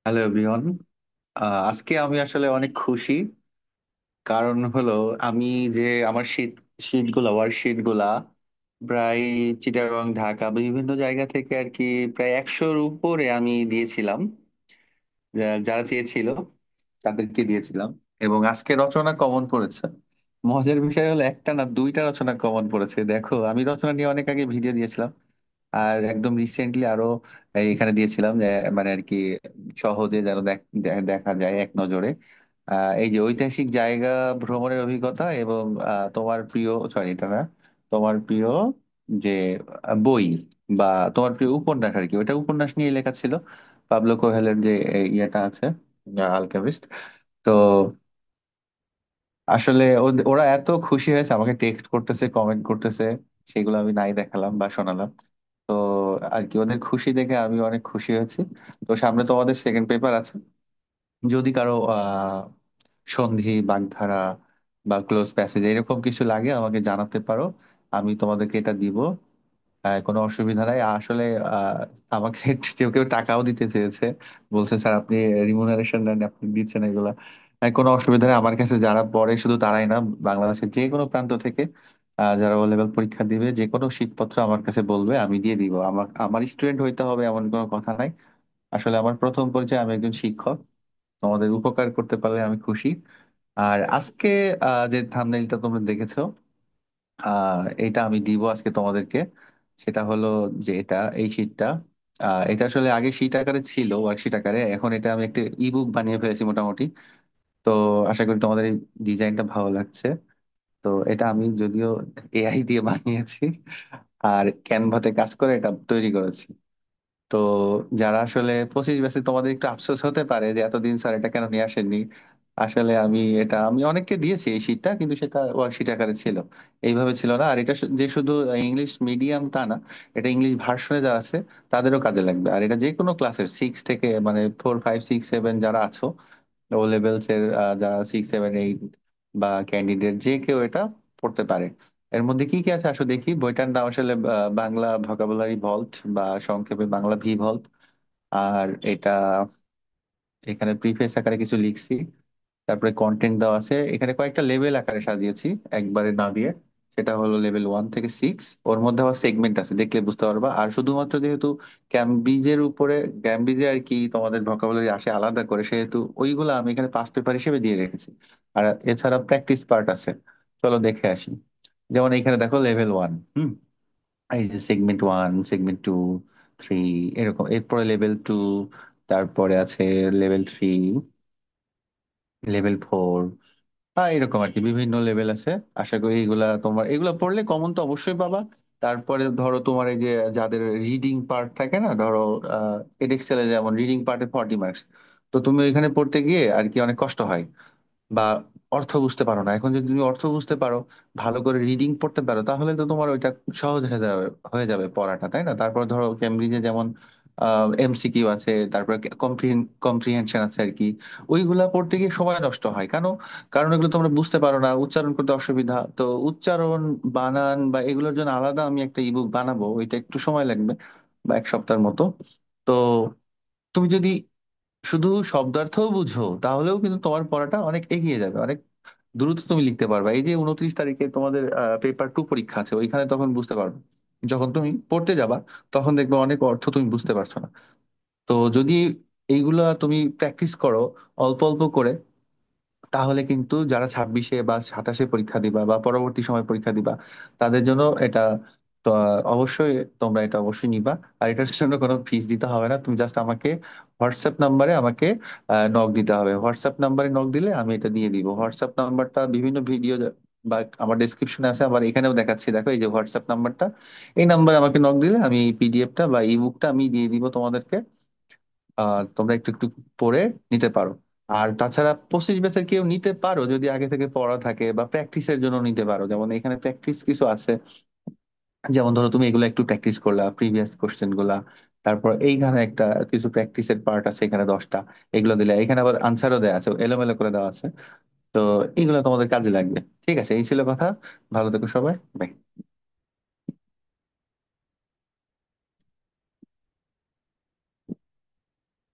Hello everyone. আজকে আমি আসলে অনেক খুশি। কারণ হলো আমি যে আমার শীট গুলা ওয়ার্কশিট গুলা প্রায় চিটাগং ঢাকা বিভিন্ন জায়গা থেকে আর কি প্রায় 100-র উপরে আমি দিয়েছিলাম। যারা চেয়েছিল তাদেরকে দিয়েছিলাম, এবং আজকে রচনা কমন পড়েছে। মজার বিষয় হলো একটা না দুইটা রচনা কমন পড়েছে। দেখো, আমি রচনা নিয়ে অনেক আগে ভিডিও দিয়েছিলাম, আর একদম রিসেন্টলি আরো এখানে দিয়েছিলাম যে মানে আর কি সহজে যেন দেখা যায় এক নজরে। এই যে ঐতিহাসিক জায়গা ভ্রমণের অভিজ্ঞতা এবং তোমার প্রিয়, সরি এটা না, তোমার প্রিয় যে বই বা তোমার প্রিয় উপন্যাস আর কি, ওটা উপন্যাস নিয়ে লেখা ছিল। পাবলো কোহেলের যে ইয়েটা আছে, আলকেমিস্ট। তো আসলে ওরা এত খুশি হয়েছে, আমাকে টেক্সট করতেছে, কমেন্ট করতেছে, সেগুলো আমি নাই দেখালাম বা শোনালাম। তো আর কি ওদের খুশি দেখে আমি অনেক খুশি হয়েছি। তো সামনে তো আমাদের সেকেন্ড পেপার আছে। যদি কারো সন্ধি, বাগধারা বা ক্লোজ প্যাসেজ এরকম কিছু লাগে আমাকে জানাতে পারো, আমি তোমাদেরকে এটা দিব। কোনো অসুবিধা নাই আসলে। আহ, আমাকে কেউ কেউ টাকাও দিতে চেয়েছে, বলছে স্যার আপনি রিমুনারেশন নেন, আপনি দিচ্ছেন এগুলা। কোনো অসুবিধা নেই, আমার কাছে যারা পড়ে শুধু তারাই না, বাংলাদেশের যে কোনো প্রান্ত থেকে যারা ও লেভেল পরীক্ষা দিবে যে কোনো শীটপত্র আমার কাছে বলবে, আমি দিয়ে দিব। আমার আমার স্টুডেন্ট হইতে হবে এমন কোনো কথা নাই। আসলে আমার প্রথম পরিচয়, আমি একজন শিক্ষক। তোমাদের উপকার করতে পারলে আমি খুশি। আর আজকে যে থাম্বনেইলটা তোমরা দেখেছো, এটা আমি দিব আজকে তোমাদেরকে। সেটা হলো যে এই শীটটা, এটা আসলে আগে শীট আকারে ছিল, ওয়ার্কশিট আকারে, এখন এটা আমি একটা ইবুক বানিয়ে ফেলেছি মোটামুটি। তো আশা করি তোমাদের এই ডিজাইনটা ভালো লাগছে। তো এটা আমি যদিও এআই দিয়ে বানিয়েছি, আর ক্যানভাতে কাজ করে এটা তৈরি করেছি। তো যারা আসলে 25 ব্যাচে, তোমাদের একটু আফসোস হতে পারে যে এতদিন স্যার এটা কেন নিয়ে আসেননি। আসলে আমি অনেককে দিয়েছি এই শীটটা, কিন্তু সেটা ওয়ার্কশিট আকারে ছিল, এইভাবে ছিল না। আর এটা যে শুধু ইংলিশ মিডিয়াম তা না, এটা ইংলিশ ভার্সনে যারা আছে তাদেরও কাজে লাগবে। আর এটা যে কোনো ক্লাসের 6 থেকে মানে 4, 5, 6, 7 যারা আছো, ও লেভেলস এর যারা 6, 7, 8 বা ক্যান্ডিডেট, যে কেউ এটা পড়তে পারে। এর মধ্যে কি কি আছে আসলে দেখি। বইটার নাম আসলে বাংলা ভোকাবুলারি ভল্ট, বা সংক্ষেপে বাংলা ভি ভল্ট। আর এটা এখানে প্রিফেস আকারে কিছু লিখছি, তারপরে কন্টেন্ট দেওয়া আছে, এখানে কয়েকটা লেভেল আকারে সাজিয়েছি একবারে না দিয়ে। সেটা হলো লেভেল 1 থেকে 6। ওর মধ্যে আবার সেগমেন্ট আছে, দেখলে বুঝতে পারবা। আর শুধুমাত্র যেহেতু ক্যামব্রিজের উপরে, ক্যামব্রিজে আর কি তোমাদের ভোকাবুলারি আসে আলাদা করে, সেহেতু ওইগুলো আমি এখানে পাস পেপার হিসেবে দিয়ে রেখেছি। আর এছাড়া প্র্যাকটিস পার্ট আছে, চলো দেখে আসি। যেমন এখানে দেখো লেভেল 1, এই যে সেগমেন্ট 1, সেগমেন্ট 2, 3, এরকম। এরপরে লেভেল 2, তারপরে আছে লেভেল 3, লেভেল 4, এরকম আর কি বিভিন্ন লেভেল আছে। আশা করি এগুলা পড়লে কমন তো অবশ্যই পাবা। তারপরে ধরো তোমার এই যে যাদের রিডিং পার্ট থাকে না, ধরো এডেক্সেলে যেমন রিডিং পার্টে 40 মার্কস, তো তুমি ওইখানে পড়তে গিয়ে আর কি অনেক কষ্ট হয়, বা অর্থ বুঝতে পারো না। এখন যদি তুমি অর্থ বুঝতে পারো, ভালো করে রিডিং পড়তে পারো, তাহলে তো তোমার ওইটা সহজ হয়ে যাবে পড়াটা, তাই না? তারপর ধরো কেমব্রিজে যেমন এমসিকিউ আছে, তারপরে কম্প্রিহেনশন আছে আর কি। ওইগুলা পড়তে গিয়ে সময় নষ্ট হয় কেন? কারণ এগুলো তোমরা বুঝতে পারো না, উচ্চারণ করতে অসুবিধা। তো উচ্চারণ, বানান বা এগুলোর জন্য আলাদা আমি একটা ইবুক বানাবো, ওইটা একটু সময় লাগবে, বা 1 সপ্তাহের মতো। তো তুমি যদি শুধু শব্দার্থও বুঝো, তাহলেও কিন্তু তোমার পড়াটা অনেক এগিয়ে যাবে, অনেক দ্রুত তুমি লিখতে পারবে। এই যে 29 তারিখে তোমাদের পেপার 2 পরীক্ষা আছে, ওইখানে তখন বুঝতে পারবে। যখন তুমি পড়তে যাবা, তখন দেখবে অনেক অর্থ তুমি বুঝতে পারছো না। তো যদি এইগুলা তুমি প্র্যাকটিস করো অল্প অল্প করে, তাহলে কিন্তু যারা 26-এ বা 27-এ পরীক্ষা দিবা বা পরবর্তী সময় পরীক্ষা দিবা, তাদের জন্য এটা তো অবশ্যই, তোমরা এটা অবশ্যই নিবা। আর এটার জন্য কোনো ফিস দিতে হবে না, তুমি জাস্ট আমাকে হোয়াটসঅ্যাপ নাম্বারে আমাকে নক দিতে হবে। হোয়াটসঅ্যাপ নাম্বারে নক দিলে আমি এটা দিয়ে দিব। হোয়াটসঅ্যাপ নাম্বারটা বিভিন্ন ভিডিও বা আমার ডেসক্রিপশনে আছে, আবার এখানেও দেখাচ্ছি, দেখো এই যে হোয়াটসঅ্যাপ নাম্বারটা। এই নাম্বারে আমাকে নক দিলে আমি এই পিডিএফটা বা ই বুকটা আমি দিয়ে দিব তোমাদেরকে। তোমরা একটু একটু পড়ে নিতে পারো। আর তাছাড়া 25 ব্যাচের কেউ নিতে পারো যদি আগে থেকে পড়া থাকে, বা প্র্যাকটিসের জন্য নিতে পারো। যেমন এখানে প্র্যাকটিস কিছু আছে, যেমন ধরো তুমি এগুলো একটু প্র্যাকটিস করলা, প্রিভিয়াস কোশ্চেন গুলা। তারপর এইখানে একটা কিছু প্র্যাকটিসের পার্ট আছে, এখানে 10টা। এগুলো দিলে এখানে আবার আনসারও দেওয়া আছে, এলোমেলো করে দেওয়া আছে। তো এগুলো তোমাদের কাজে লাগবে। ঠিক আছে, এই ছিল কথা। ভালো থেকো সবাই, বাই।